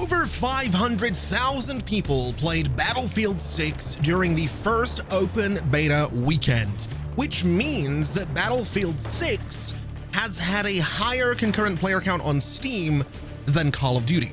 Over 500,000 people played Battlefield 6 during the first open beta weekend, which means that Battlefield 6 has had a higher concurrent player count on Steam than Call of Duty.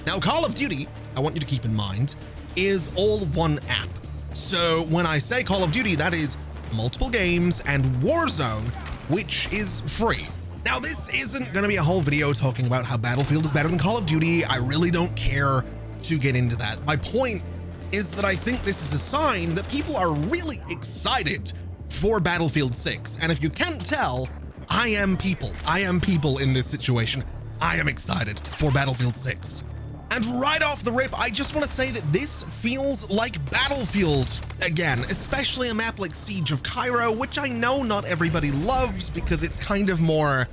Now, Call of Duty, I want you to keep in mind, is all one app. So when I say Call of Duty, that is multiple games and Warzone, which is free. Now, this isn't going to be a whole video talking about how Battlefield is better than Call of Duty. I really don't care to get into that. My point is that I think this is a sign that people are really excited for Battlefield 6. And if you can't tell, I am people. I am people in this situation. I am excited for Battlefield 6. And right off the rip, I just want to say that this feels like Battlefield again, especially a map like Siege of Cairo, which I know not everybody loves because it's kind of more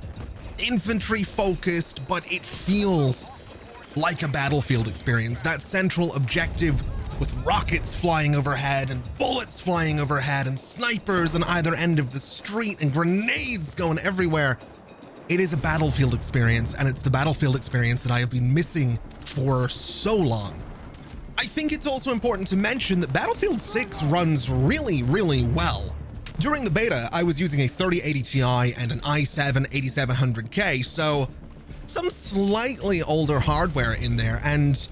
infantry focused, but it feels like a Battlefield experience. That central objective with rockets flying overhead and bullets flying overhead and snipers on either end of the street and grenades going everywhere. It is a Battlefield experience, and it's the Battlefield experience that I have been missing for so long. I think it's also important to mention that Battlefield 6 runs really, really well. During the beta, I was using a 3080 Ti and an i7 8700K, so some slightly older hardware in there, and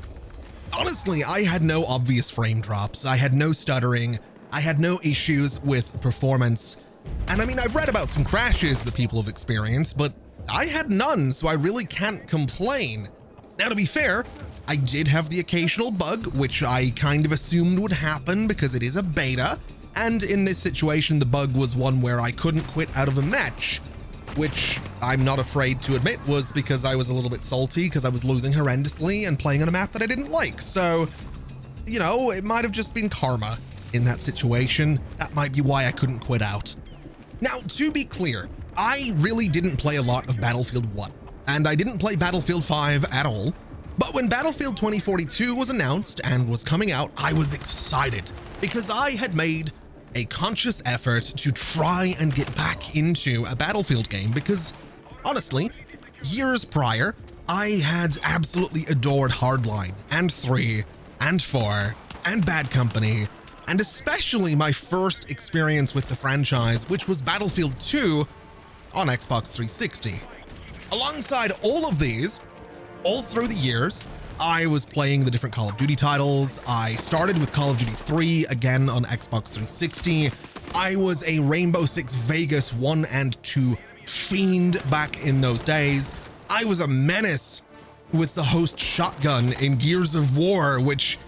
honestly, I had no obvious frame drops, I had no stuttering, I had no issues with performance. And I mean, I've read about some crashes that people have experienced, but I had none, so I really can't complain. Now, to be fair, I did have the occasional bug, which I kind of assumed would happen because it is a beta. And in this situation, the bug was one where I couldn't quit out of a match, which I'm not afraid to admit was because I was a little bit salty because I was losing horrendously and playing on a map that I didn't like. So, you know, it might have just been karma in that situation. That might be why I couldn't quit out. Now, to be clear, I really didn't play a lot of Battlefield 1, and I didn't play Battlefield 5 at all. But when Battlefield 2042 was announced and was coming out, I was excited because I had made a conscious effort to try and get back into a Battlefield game because, honestly, years prior, I had absolutely adored Hardline and 3 and 4 and Bad Company, and especially my first experience with the franchise, which was Battlefield 2 on Xbox 360. Alongside all of these, all through the years, I was playing the different Call of Duty titles. I started with Call of Duty 3, again on Xbox 360. I was a Rainbow Six Vegas 1 and 2 fiend back in those days. I was a menace with the Host Shotgun in Gears of War, which,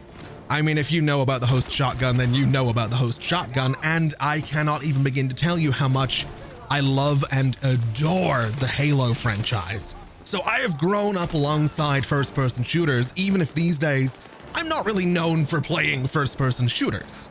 I mean, if you know about the Host Shotgun, then you know about the Host Shotgun, and I cannot even begin to tell you how much I love and adore the Halo franchise. So I have grown up alongside first-person shooters, even if these days I'm not really known for playing first-person shooters.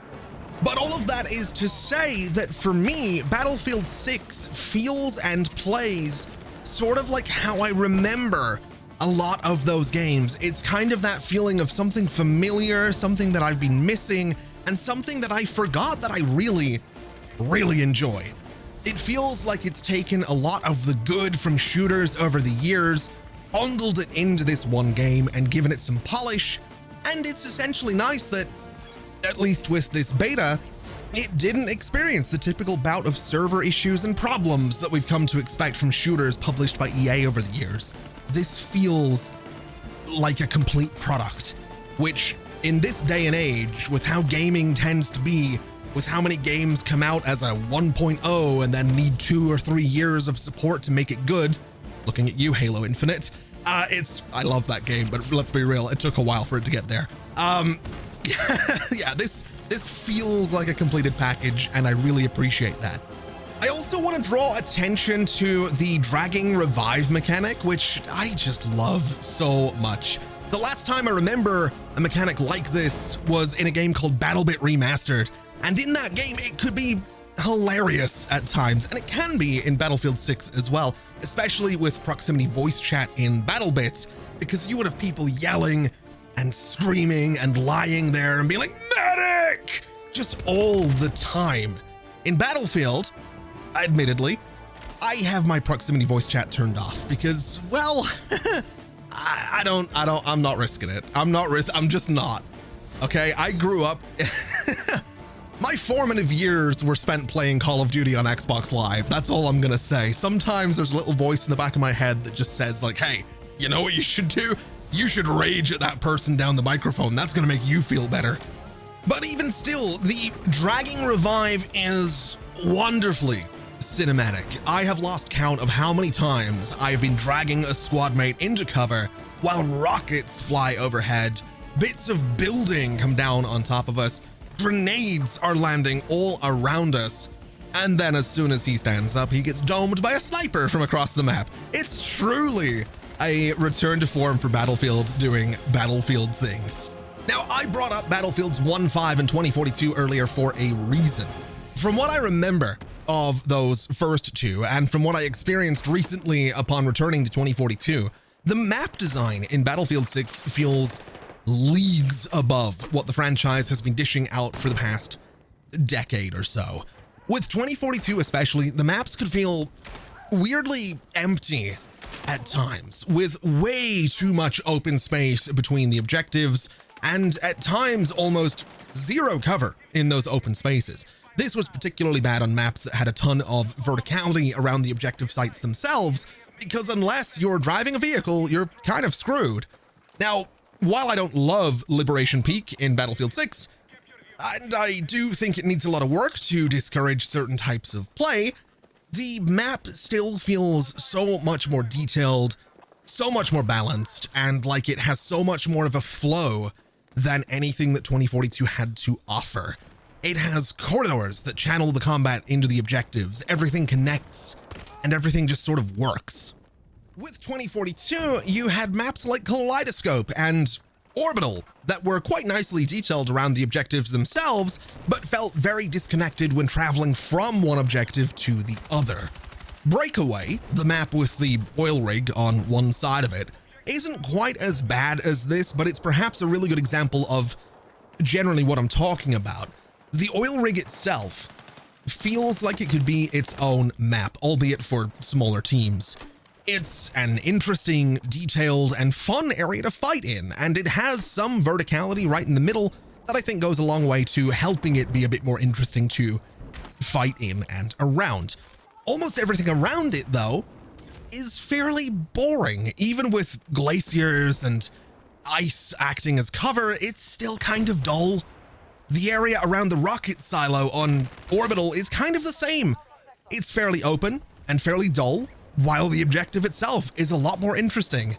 But all of that is to say that for me, Battlefield 6 feels and plays sort of like how I remember a lot of those games. It's kind of that feeling of something familiar, something that I've been missing, and something that I forgot that I really, really enjoy. It feels like it's taken a lot of the good from shooters over the years, bundled it into this one game and given it some polish, and it's essentially nice that, at least with this beta, it didn't experience the typical bout of server issues and problems that we've come to expect from shooters published by EA over the years. This feels like a complete product, which in this day and age, with how gaming tends to be, with how many games come out as a 1.0 and then need 2 or 3 years of support to make it good, looking at you, Halo Infinite, I love that game, but let's be real, it took a while for it to get there. Yeah, this feels like a completed package, and I really appreciate that. I also want to draw attention to the dragging revive mechanic, which I just love so much. The last time I remember a mechanic like this was in a game called BattleBit Remastered, and in that game it could be hilarious at times, and it can be in Battlefield 6 as well, especially with proximity voice chat in BattleBit, because you would have people yelling and screaming and lying there and being like, "Medic!" just all the time. In Battlefield, admittedly, I have my proximity voice chat turned off because, well, I'm not risking it. I'm just not. Okay, I grew up, my formative years were spent playing Call of Duty on Xbox Live. That's all I'm gonna say. Sometimes there's a little voice in the back of my head that just says like, hey, you know what you should do? You should rage at that person down the microphone. That's gonna make you feel better. But even still, the dragging revive is wonderfully cinematic. I have lost count of how many times I have been dragging a squad mate into cover while rockets fly overhead, bits of building come down on top of us, grenades are landing all around us, and then as soon as he stands up, he gets domed by a sniper from across the map. It's truly a return to form for Battlefield doing Battlefield things. Now, I brought up Battlefields 1, 5, and 2042 earlier for a reason. From what I remember of those first two, and from what I experienced recently upon returning to 2042, the map design in Battlefield 6 feels leagues above what the franchise has been dishing out for the past decade or so. With 2042 especially, the maps could feel weirdly empty at times, with way too much open space between the objectives, and at times almost zero cover in those open spaces. This was particularly bad on maps that had a ton of verticality around the objective sites themselves, because unless you're driving a vehicle, you're kind of screwed. Now, while I don't love Liberation Peak in Battlefield 6, and I do think it needs a lot of work to discourage certain types of play, the map still feels so much more detailed, so much more balanced, and like it has so much more of a flow than anything that 2042 had to offer. It has corridors that channel the combat into the objectives, everything connects, and everything just sort of works. With 2042, you had maps like Kaleidoscope and Orbital that were quite nicely detailed around the objectives themselves, but felt very disconnected when traveling from one objective to the other. Breakaway, the map with the oil rig on one side of it, isn't quite as bad as this, but it's perhaps a really good example of generally what I'm talking about. The oil rig itself feels like it could be its own map, albeit for smaller teams. It's an interesting, detailed, and fun area to fight in, and it has some verticality right in the middle that I think goes a long way to helping it be a bit more interesting to fight in and around. Almost everything around it, though, is fairly boring. Even with glaciers and ice acting as cover, it's still kind of dull. The area around the rocket silo on Orbital is kind of the same. It's fairly open and fairly dull, while the objective itself is a lot more interesting.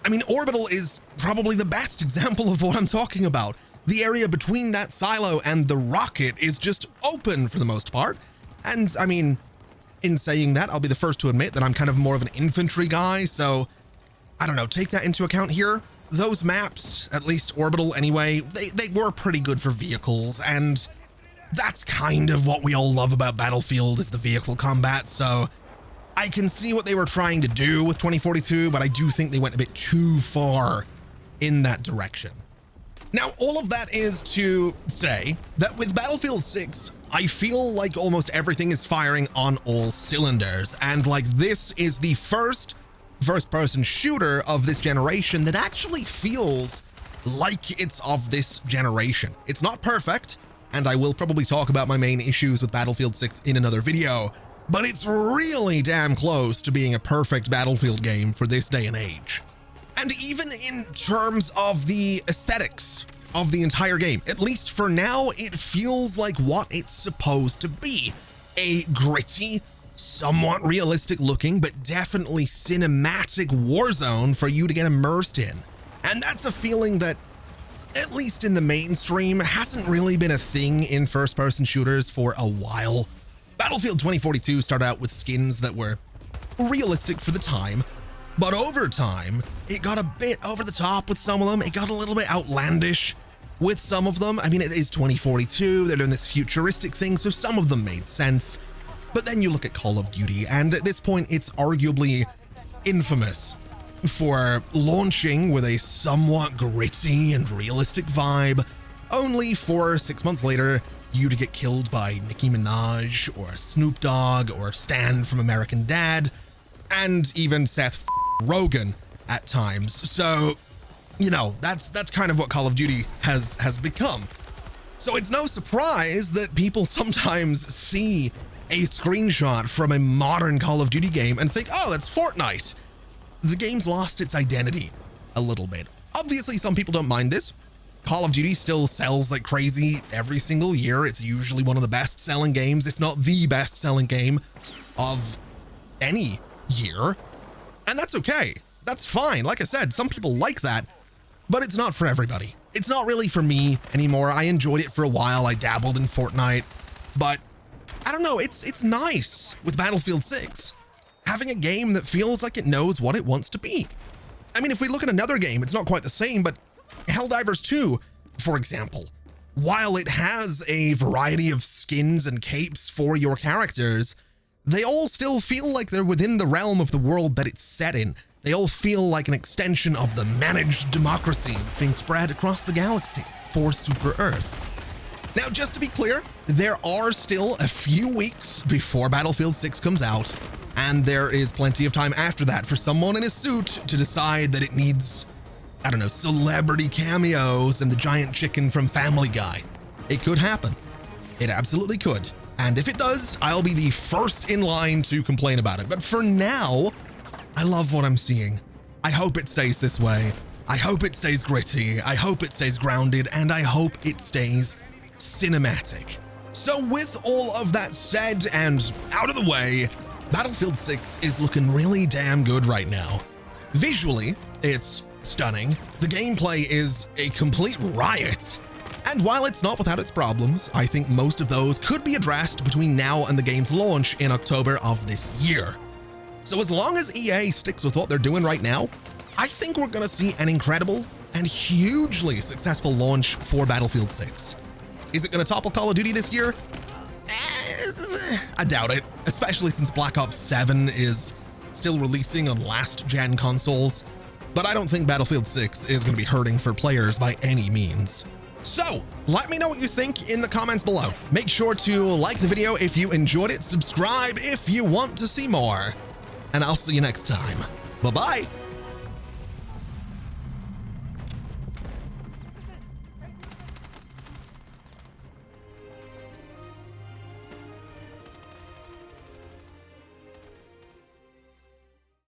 I mean, Orbital is probably the best example of what I'm talking about. The area between that silo and the rocket is just open for the most part. And I mean, in saying that, I'll be the first to admit that I'm kind of more of an infantry guy, so I don't know, take that into account here. Those maps, at least Orbital anyway, they were pretty good for vehicles, and that's kind of what we all love about Battlefield is the vehicle combat, so I can see what they were trying to do with 2042, but I do think they went a bit too far in that direction. Now, all of that is to say that with Battlefield 6, I feel like almost everything is firing on all cylinders, and like this is the first-person shooter of this generation that actually feels like it's of this generation. It's not perfect, and I will probably talk about my main issues with Battlefield 6 in another video, but it's really damn close to being a perfect Battlefield game for this day and age. And even in terms of the aesthetics of the entire game, at least for now, it feels like what it's supposed to be. A gritty, somewhat realistic looking, but definitely cinematic war zone for you to get immersed in. And that's a feeling that, at least in the mainstream, hasn't really been a thing in first-person shooters for a while. Battlefield 2042 started out with skins that were realistic for the time, but over time, it got a bit over the top with some of them. It got a little bit outlandish with some of them. I mean, it is 2042, they're doing this futuristic thing, so some of them made sense. But then you look at Call of Duty, and at this point, it's arguably infamous for launching with a somewhat gritty and realistic vibe, only for 6 months later, you to get killed by Nicki Minaj, or Snoop Dogg, or Stan from American Dad, and even Seth Rogen at times. So, you know, that's kind of what Call of Duty has become. So it's no surprise that people sometimes see a screenshot from a modern Call of Duty game and think, oh, that's Fortnite. The game's lost its identity a little bit. Obviously, some people don't mind this. Call of Duty still sells like crazy every single year. It's usually one of the best-selling games, if not the best-selling game of any year. And that's okay. That's fine. Like I said, some people like that, but it's not for everybody. It's not really for me anymore. I enjoyed it for a while. I dabbled in Fortnite, but I don't know. It's nice with Battlefield 6, having a game that feels like it knows what it wants to be. I mean, if we look at another game, it's not quite the same, but Helldivers 2, for example, while it has a variety of skins and capes for your characters, they all still feel like they're within the realm of the world that it's set in. They all feel like an extension of the managed democracy that's being spread across the galaxy for Super Earth. Now, just to be clear, there are still a few weeks before Battlefield 6 comes out, and there is plenty of time after that for someone in a suit to decide that it needs, I don't know, celebrity cameos and the giant chicken from Family Guy. It could happen. It absolutely could. And if it does, I'll be the first in line to complain about it. But for now, I love what I'm seeing. I hope it stays this way. I hope it stays gritty. I hope it stays grounded, and I hope it stays cinematic. So with all of that said and out of the way, Battlefield 6 is looking really damn good right now. Visually, it's stunning. The gameplay is a complete riot. And while it's not without its problems, I think most of those could be addressed between now and the game's launch in October of this year. So as long as EA sticks with what they're doing right now, I think we're gonna see an incredible and hugely successful launch for Battlefield 6. Is it gonna topple Call of Duty this year? I doubt it, especially since Black Ops 7 is still releasing on last-gen consoles. But I don't think Battlefield 6 is gonna be hurting for players by any means. So, let me know what you think in the comments below. Make sure to like the video if you enjoyed it, subscribe if you want to see more, and I'll see you next time. Bye-bye.